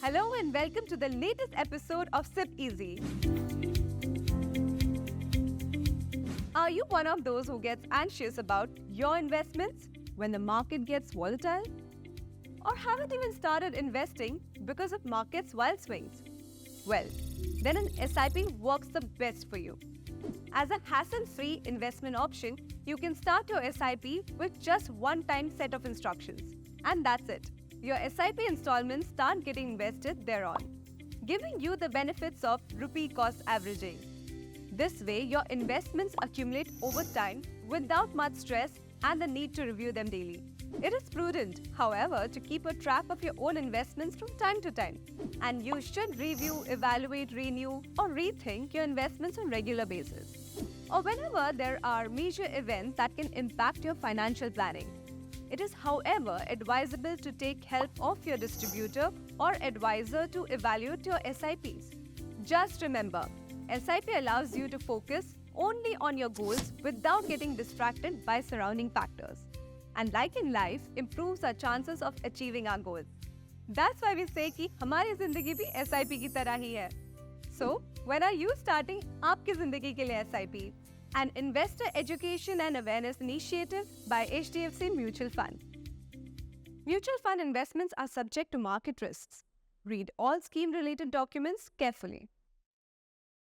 Hello and welcome to the latest episode of Sip Easy. Are you one of those who gets anxious about your investments when the market gets volatile? Or haven't even started investing because of market's wild swings? Well, then an SIP works the best for you. As a hassle-free investment option, you can start your SIP with just one-time set of instructions. And that's it. Your SIP installments start getting invested thereon, giving you the benefits of rupee cost averaging. This way, your investments accumulate over time without much stress and the need to review them daily. It is prudent, however, to keep a track of your own investments from time to time. And you should review, evaluate, renew, or rethink your investments on a regular basis, or whenever there are major events that can impact your financial planning. It is, however, advisable to take help of your distributor or advisor to evaluate your SIPs. Just remember, SIP allows you to focus only on your goals without getting distracted by surrounding factors. And like in life, improves our chances of achieving our goals. That's why we say कि हमारी जिंदगी भी SIP की तरह ही है. So, when are you starting आपकी जिंदगी के लिए SIP? An investor education and awareness initiative by HDFC Mutual Fund. Mutual fund investments are subject to market risks. Read all scheme-related documents carefully.